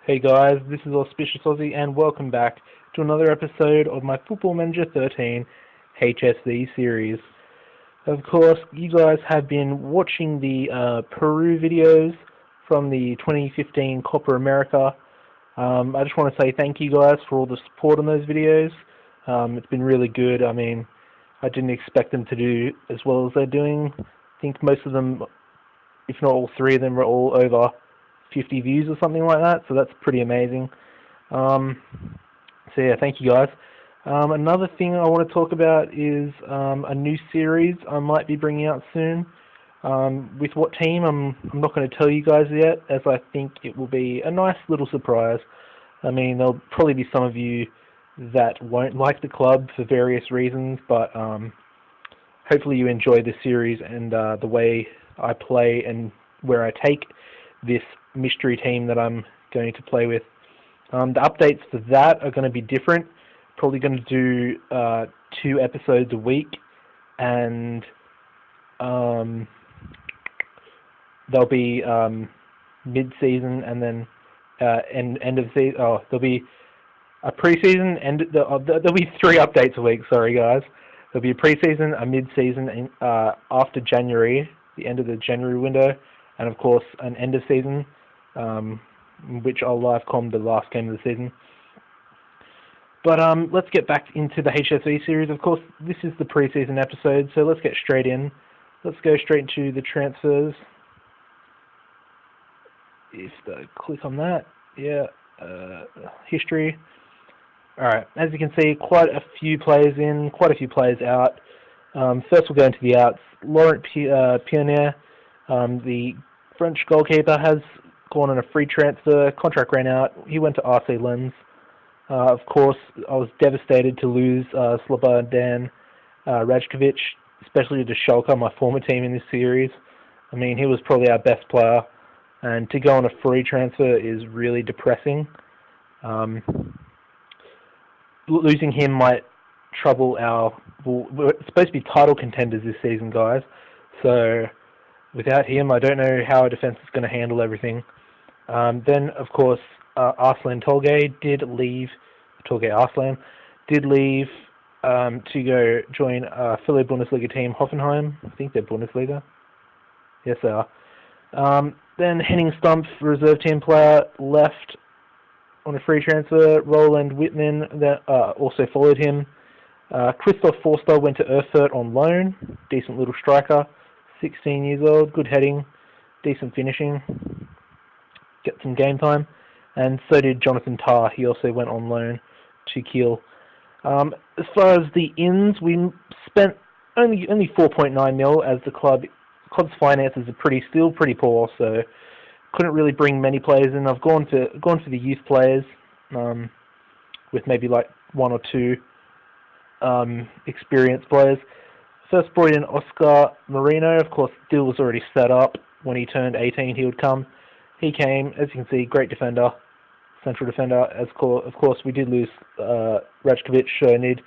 Hey guys, this is AuspiciousAussie and welcome back to another episode of my Football Manager 13 HSV series. Of course, you guys have been watching the Peru videos from the 2015 Copa America. I just want to say thank you guys for all the support on those videos. It's been really good. I mean, I didn't expect them to do as well as they're doing. I think most of them, if not all three of them, are all over 50 views or something like that, so that's pretty amazing. So yeah, thank you guys. Another thing I want to talk about is a new series I might be bringing out soon. With what team, I'm not going to tell you guys yet, as I think it will be a nice little surprise. I mean, there'll probably be some of you that won't like the club for various reasons, but hopefully you enjoy this series and the way I play and where I take this mystery team that I'm going to play with. The updates for that are going to be different. Probably going to do 2 episodes a week, and there'll be mid-season and then end of season. Oh, there'll be a pre-season and there'll be 3 updates a week. Sorry guys. There'll be a pre-season, a mid-season after January, the end of the January window, and of course an end of season, which I'll live com the last game of the season. But let's get back into the HSV series. Of course, this is the pre-season episode, so let's get straight in. Let's go straight into the transfers. If I click on that, yeah, history. Alright, as you can see, quite a few players in, quite a few players out. First we'll go into the outs. Laurent Pionnier, the French goalkeeper, has gone on a free transfer. Contract ran out. He went to RC Lens. Of course, I was devastated to lose Slobodan Rajkovic, especially to Schalke, my former team in this series. I mean, he was probably our best player, and to go on a free transfer is really depressing. Losing him might trouble we're supposed to be title contenders this season, guys. So without him, I don't know how our defense is going to handle everything. Then, of course, Arslan Tolgay did leave. Arslan did leave to go join a fellow Bundisliga team, Hoffenheim. I think they're Bundesliga. Yes, they are. Then Henning Stumpf, reserve team player, left on a free transfer. Roland Whitman that also followed him. Christoph Forster went to Erfurt on loan. Decent little striker, 16 years old, good heading, decent finishing, get some game time. And so did Jonathan Tah. He also went on loan to Kiel. As far as the ins, we spent only 4.9 mil, as the club's finances are still pretty poor, so couldn't really bring many players in. I've gone for the youth players, with maybe like 1 or 2 experienced players. First brought in Oscar Marino. Of course, the deal was already set up. When he turned 18, he would come. He came, as you can see, great defender, central defender. Of course, we did lose Rajkovic, so need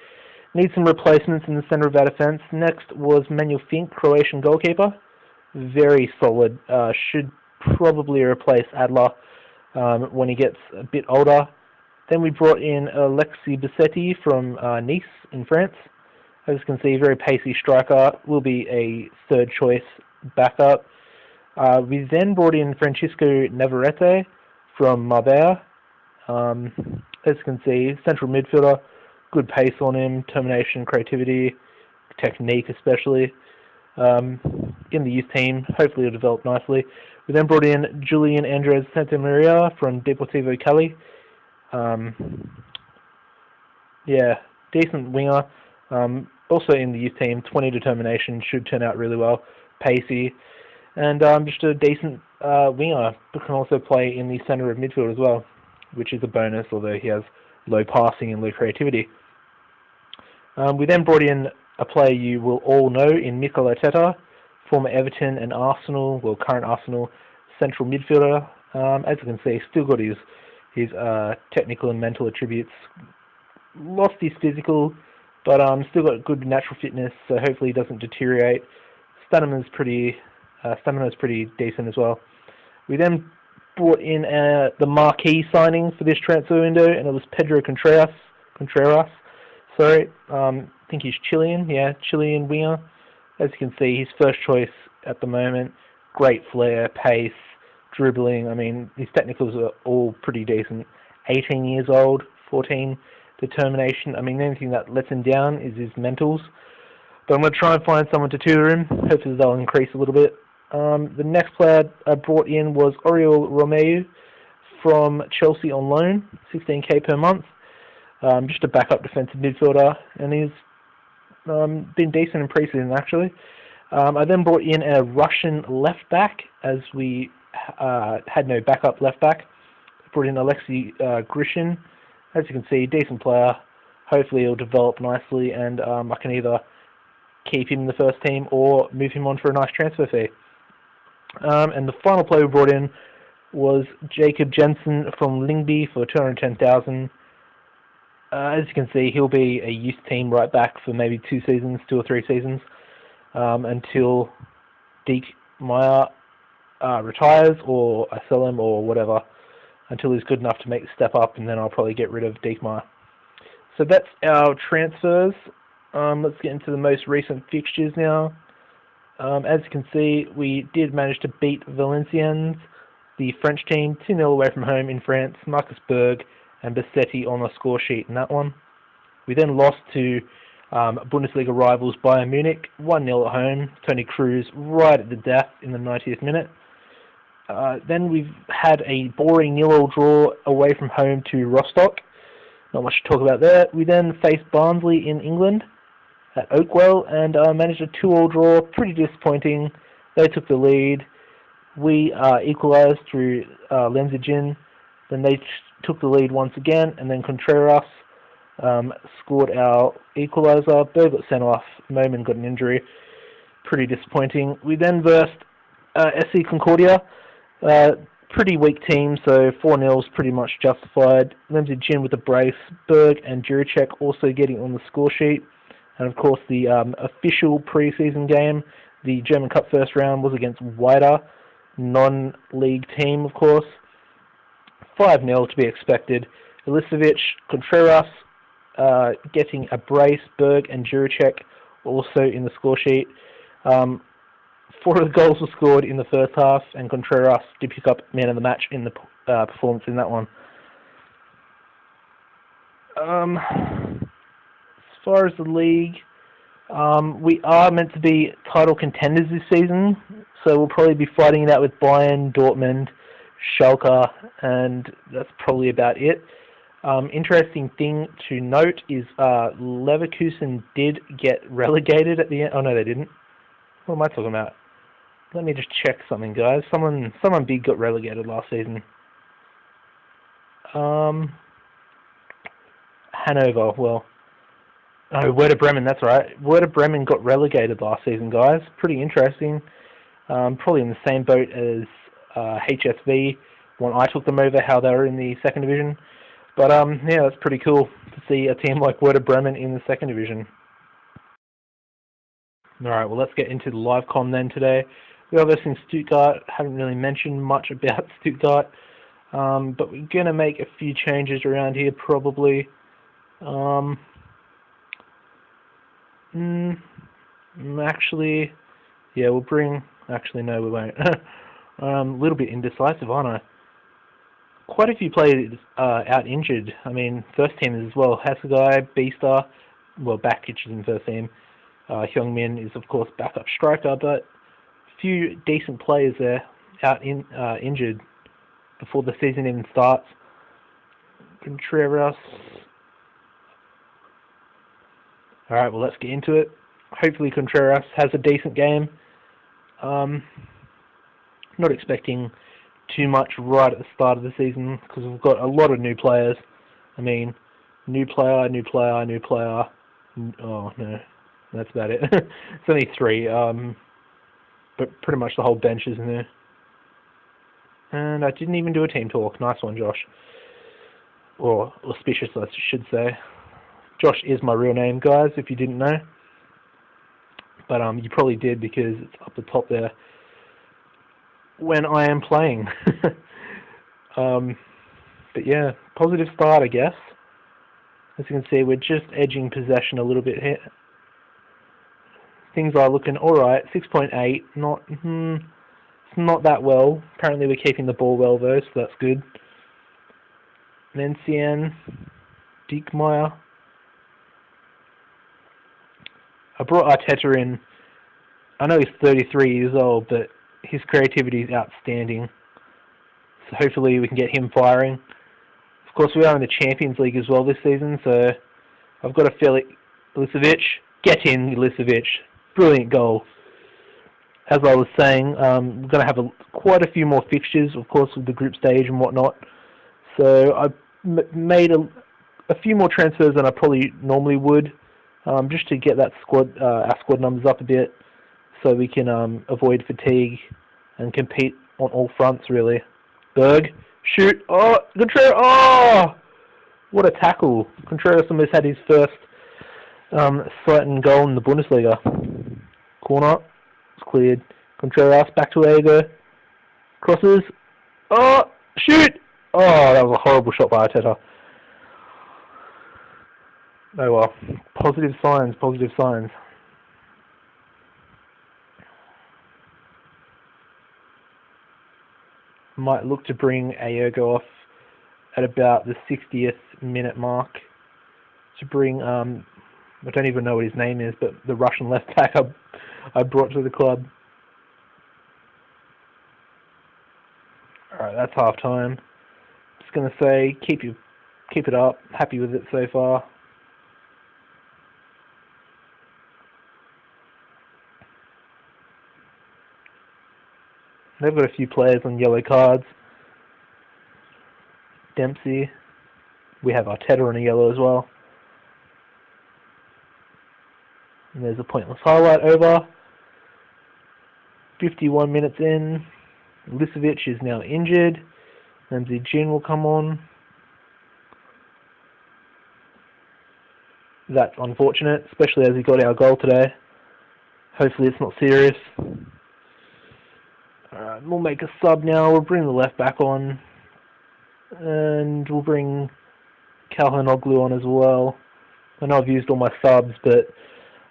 some replacements in the centre of our defence. Next was Manuel Fink, Croatian goalkeeper. Very solid. Should probably replace Adler when he gets a bit older. Then we brought in Alexis Bassetti from Nice in France. As you can see, very pacey striker. Will be a third choice backup. We then brought in Francisco Navarrete from Marbella. As you can see, central midfielder, good pace on him, determination, creativity, technique especially. In the youth team, hopefully it'll develop nicely. We then brought in Julian Andres Santamaria from Deportivo Cali. Yeah, decent winger. Also in the youth team, 20 determination, should turn out really well. Pacey. And just a decent winger, but can also play in the centre of midfield as well, which is a bonus, although he has low passing and low creativity. We then brought in a player you will all know in Mikel Arteta, former Everton and Arsenal, well, current Arsenal central midfielder. As you can see, still got his technical and mental attributes. Lost his physical, but still got good natural fitness, so hopefully he doesn't deteriorate. Stamina's pretty decent as well. We then brought in the marquee signing for this transfer window, and it was Pedro Contreras. Sorry, I think he's Chilean. Yeah, Chilean winger. As you can see, his first choice at the moment. Great flair, pace, dribbling. I mean, his technicals are all pretty decent. 18 years old, 14 determination. I mean, the only thing that lets him down is his mentals. But I'm going to try and find someone to tutor him. Hopefully they'll increase a little bit. The next player I brought in was Oriol Romeu from Chelsea on loan, 16k per month. Just a backup defensive midfielder, and he's been decent in pre-season actually. I then brought in a Russian left back, as we had no backup left back. I brought in Alexei Grishin. As you can see, decent player. Hopefully he'll develop nicely, and I can either keep him in the first team or move him on for a nice transfer fee. And the final player we brought in was Jacob Jensen from Lyngby for 210,000. As you can see, he'll be a youth team right back for maybe 2 or 3 seasons, until Deke Meyer retires, or I sell him, or whatever, until he's good enough to make the step up, and then I'll probably get rid of Deke Meyer. So that's our transfers. Let's get into the most recent fixtures now. As you can see, we did manage to beat Valenciennes, the French team, 2-0 away from home in France. Marcus Berg and Bassetti on the score sheet in that one. We then lost to Bundesliga rivals Bayern Munich, 1-0 at home. Tony Cruz right at the death in the 90th minute. Then we've had a boring 0-0 draw away from home to Rostock. Not much to talk about there. We then faced Barnsley in England at Oakwell and managed a 2-2 draw. Pretty disappointing. They took the lead. We equalised through Lenzigin. Then they took the lead once again, and then Contreras scored our equaliser. Berg got sent off. Moman got an injury. Pretty disappointing. We then versed SC Concordia. Pretty weak team, so 4-0 is pretty much justified. Lenzigin with a brace. Berg and Juricek also getting on the score sheet. And of course the official pre-season game, the German Cup first round, was against Wider, non-league team of course. 5-0 to be expected. Ilicevic, Contreras getting a brace. Berg and Juricek also in the score sheet. 4 of the goals were scored in the first half, and Contreras did pick up man of the match in the performance in that one. As far as the league, we are meant to be title contenders this season, so we'll probably be fighting it out with Bayern, Dortmund, Schalke, and that's probably about it. Interesting thing to note is Leverkusen did get relegated at the end. Oh no, they didn't. What am I talking about? Let me just check something, guys. Someone big got relegated last season. Hanover, well. Oh, Werder Bremen, that's right. Werder Bremen got relegated last season, guys. Pretty interesting. Probably in the same boat as HSV when I took them over, how they were in the second division. But yeah, that's pretty cool to see a team like Werder Bremen in the second division. Alright, well let's get into the live com then today. We are versing Stuttgart. Haven't really mentioned much about Stuttgart, but we're going to make a few changes around here probably. Actually, yeah, we'll bring... Actually, no, we won't. A little bit indecisive, aren't I? Quite a few players out injured. I mean, first team as well. Hasegai, Beaster, well, Bakic is in first team. Hyungmin is, of course, backup striker, but a few decent players there out injured before the season even starts. Contreras. Alright, well, let's get into it. Hopefully Contreras has a decent game. Not expecting too much right at the start of the season because we've got a lot of new players. I mean, new player. Oh, no. That's about it. It's only 3, but pretty much the whole bench is in there. And I didn't even do a team talk. Nice one, Josh. Or auspicious, I should say. Josh is my real name, guys, if you didn't know. But you probably did because it's up the top there when I am playing. But yeah, positive start, I guess. As you can see, we're just edging possession a little bit here. Things are looking alright. 6.8, it's not that well. Apparently we're keeping the ball well though, so that's good. Mencian, Diekmeyer. I brought Arteta in. I know he's 33 years old, but his creativity is outstanding. So hopefully we can get him firing. Of course, we are in the Champions League as well this season, so I've got to feel it. Ilicevic, get in, Ilicevic. Brilliant goal. As I was saying, we're going to have quite a few more fixtures, of course, with the group stage and whatnot. So I made a few more transfers than I probably normally would, just to get that our squad numbers up a bit, so we can avoid fatigue and compete on all fronts, really. Berg, shoot, oh, Contreras, oh! What a tackle. Contreras almost had his first certain goal in the Bundesliga. Corner, it's cleared. Contreras, back to Ego. Crosses, oh, shoot! Oh, that was a horrible shot by Arteta. Oh well, positive signs, positive signs. Might look to bring Aogo off at about the 60th minute mark to bring, I don't even know what his name is, but the Russian left back I brought to the club. Alright, that's half time. Just going to say, keep it up, happy with it so far. They've got a few players on yellow cards. Dempsey. We have Arteta on a yellow as well. And there's a pointless highlight over. 51 minutes in. Ilicevic is now injured. Ramsey Jin will come on. That's unfortunate, especially as he got our goal today. Hopefully it's not serious. Alright, we'll make a sub now. We'll bring the left back on. And we'll bring Calhanoglu on as well. I know I've used all my subs, but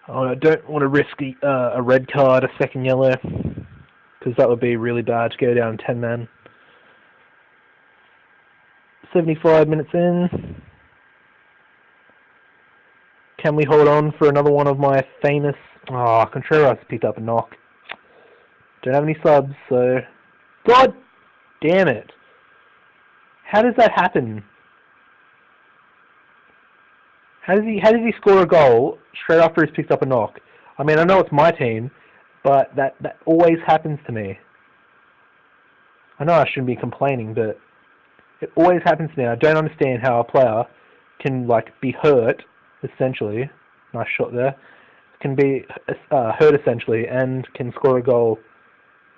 I don't want to risk a red card, a second yellow, because that would be really bad to go down 10 men. 75 minutes in. Can we hold on for another one of my famous... Oh, Contreras picked up a knock. Don't have any subs, so... God damn it. How does that happen? How does he score a goal straight after he's picked up a knock? I mean, I know it's my team, but that always happens to me. I know I shouldn't be complaining, but it always happens to me. I don't understand how a player can, like, be hurt, essentially. Nice shot there. Can be hurt, essentially, and can score a goal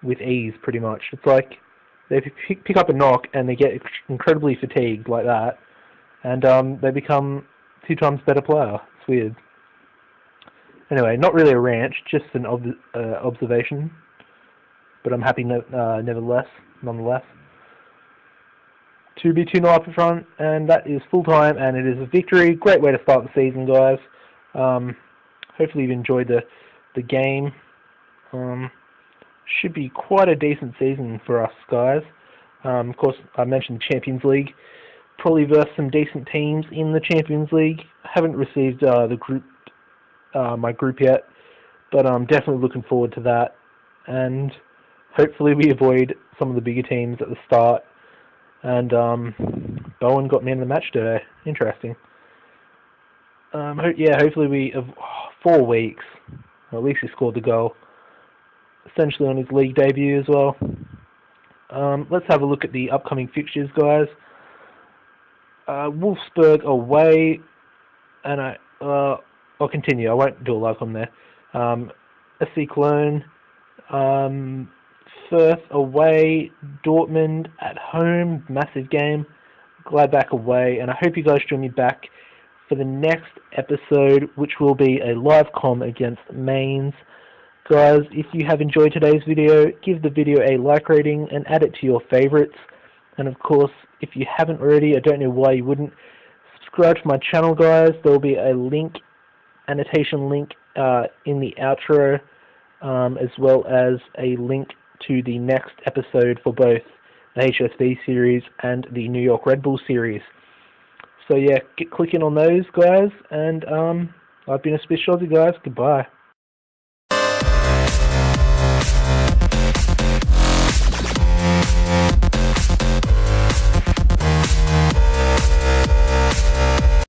with ease, pretty much. It's like they pick up a knock and they get incredibly fatigued like that, and they become 2 times better player. It's weird. Anyway, not really a rant, just an observation, but I'm happy nonetheless. 2-0 up in front, and that is full time, and it is a victory. Great way to start the season, guys. Hopefully you've enjoyed the game. Should be quite a decent season for us, guys. Of course, I mentioned the Champions League. Probably versus some decent teams in the Champions League. Haven't received my group yet, but I'm definitely looking forward to that. And hopefully we avoid some of the bigger teams at the start. And Bowen got man of the match today. Interesting. Hopefully we have 4 weeks. Or at least he scored the goal. Essentially on his league debut as well. Let's have a look at the upcoming fixtures, guys. Wolfsburg away, and I'll continue. I won't do a like on there. SC Cologne, Firth away, Dortmund at home, massive game. Gladbach away, and I hope you guys join me back for the next episode, which will be a live com against Mainz. Guys, if you have enjoyed today's video, give the video a like rating and add it to your favorites. And of course, if you haven't already, I don't know why you wouldn't, subscribe to my channel, guys. There will be a link, annotation link in the outro, as well as a link to the next episode for both the HSV series and the New York Red Bull series. So yeah, get clicking on those, guys, and I've been Auspicious Aussie, guys. Goodbye.